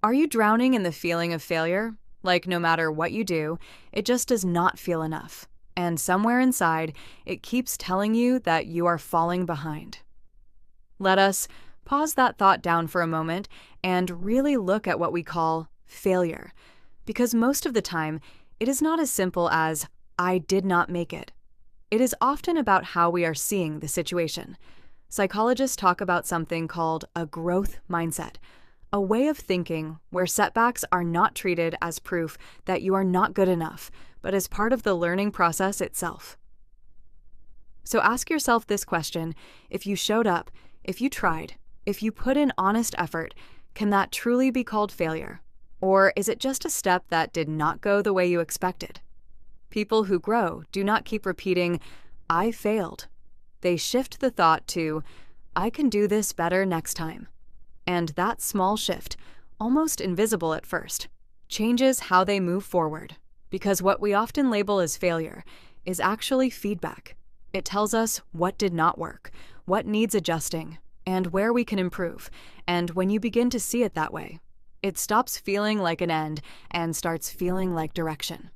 Are you drowning in the feeling of failure? Like no matter what you do, it just does not feel enough. And somewhere inside, it keeps telling you that you are falling behind. Let us pause that thought down for a moment and really look at what we call failure. Because most of the time, it is not as simple as, I did not make it. It is often about how we are seeing the situation. Psychologists talk about something called a growth mindset, a way of thinking where setbacks are not treated as proof that you are not good enough, but as part of the learning process itself. So ask yourself this question: if you showed up, if you tried, if you put in honest effort, can that truly be called failure? Or is it just a step that did not go the way you expected? People who grow do not keep repeating, I failed. They shift the thought to, I can do this better next time. And that small shift, almost invisible at first, changes how they move forward. Because what we often label as failure is actually feedback. It tells us what did not work, what needs adjusting, and where we can improve. And when you begin to see it that way, it stops feeling like an end and starts feeling like direction.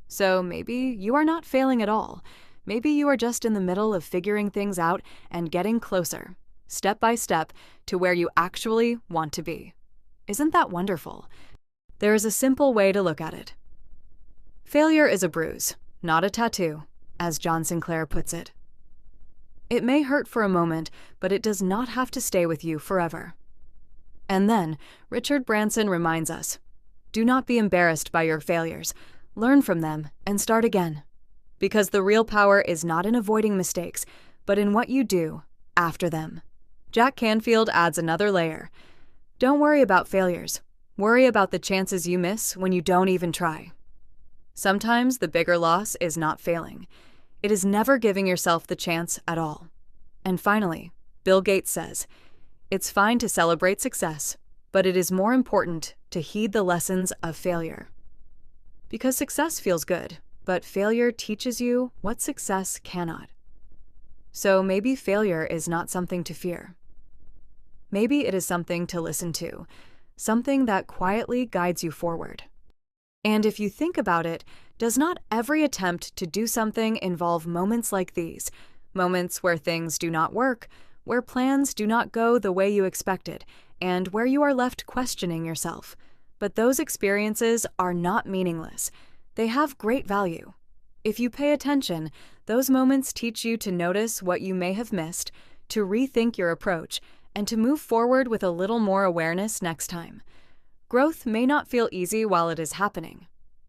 So maybe you are not failing at all. Maybe you are just in the middle of figuring things out and getting closer, step by step, to where you actually want to be. Isn't that wonderful? There is a simple way to look at it. Failure is a bruise, not a tattoo, as John Sinclair puts it. It may hurt for a moment, but it does not have to stay with you forever. And then, Richard Branson reminds us, do not be embarrassed by your failures. Learn from them and start again. Because the real power is not in avoiding mistakes, but in what you do after them. Jack Canfield adds another layer. Don't worry about failures. Worry about the chances you miss when you don't even try. Sometimes the bigger loss is not failing. It is never giving yourself the chance at all. And finally, Bill Gates says, it's fine to celebrate success, but it is more important to heed the lessons of failure. Because success feels good, but failure teaches you what success cannot. So maybe failure is not something to fear. Maybe it is something to listen to, something that quietly guides you forward. And if you think about it, does not every attempt to do something involve moments like these? Moments where things do not work, where plans do not go the way you expected, and where you are left questioning yourself. But those experiences are not meaningless. They have great value. If you pay attention, those moments teach you to notice what you may have missed, to rethink your approach, and to move forward with a little more awareness next time. Growth may not feel easy while it is happening.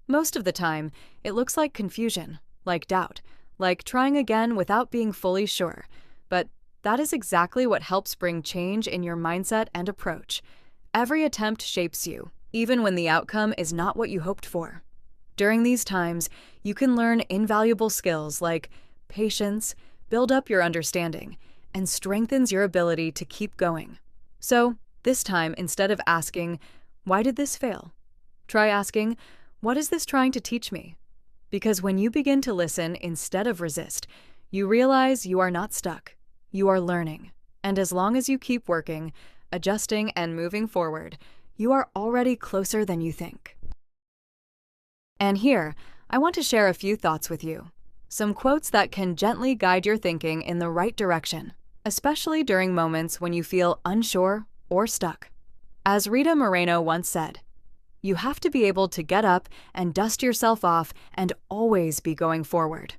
Most of the time, it looks like confusion, like doubt, like trying again without being fully sure. But that is exactly what helps bring change in your mindset and approach. Every attempt shapes you, even when the outcome is not what you hoped for. During these times, you can learn invaluable skills like patience, build up your understanding, and strengthens your ability to keep going. So, this time, instead of asking, why did this fail? Try asking, what is this trying to teach me? Because when you begin to listen instead of resist, you realize you are not stuck. You are learning. And as long as you keep working, adjusting, and moving forward, you are already closer than you think. And here, I want to share a few thoughts with you. Some quotes that can gently guide your thinking in the right direction, especially during moments when you feel unsure or stuck. As Rita Moreno once said, you have to be able to get up and dust yourself off and always be going forward.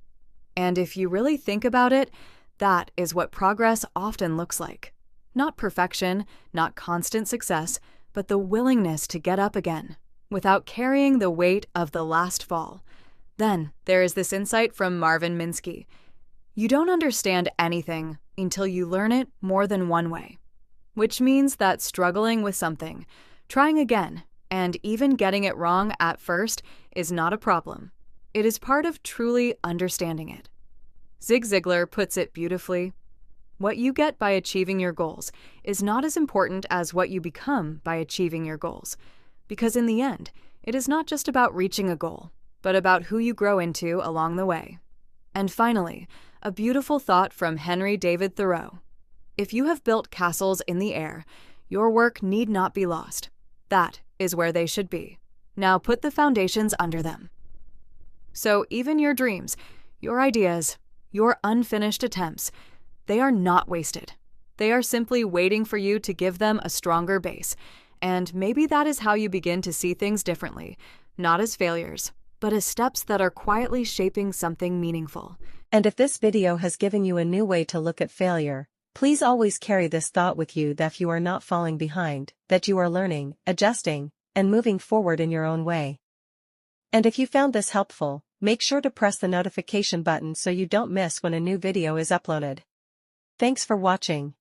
And if you really think about it, that is what progress often looks like. Not perfection, not constant success, but the willingness to get up again, without carrying the weight of the last fall. Then there is this insight from Marvin Minsky. You don't understand anything until you learn it more than one way. Which means that struggling with something, trying again, and even getting it wrong at first is not a problem. It is part of truly understanding it. Zig Ziglar puts it beautifully. What you get by achieving your goals is not as important as what you become by achieving your goals. Because in the end, it is not just about reaching a goal, but about who you grow into along the way. And finally, a beautiful thought from Henry David Thoreau. If you have built castles in the air, your work need not be lost. That is where they should be. Now put the foundations under them. So even your dreams, your ideas, your unfinished attempts, they are not wasted. They are simply waiting for you to give them a stronger base. And maybe that is how you begin to see things differently, not as failures, but as steps that are quietly shaping something meaningful. And if this video has given you a new way to look at failure, please always carry this thought with you that you are not falling behind, that you are learning, adjusting, and moving forward in your own way. And if you found this helpful, make sure to press the notification button so you don't miss when a new video is uploaded. Thanks for watching.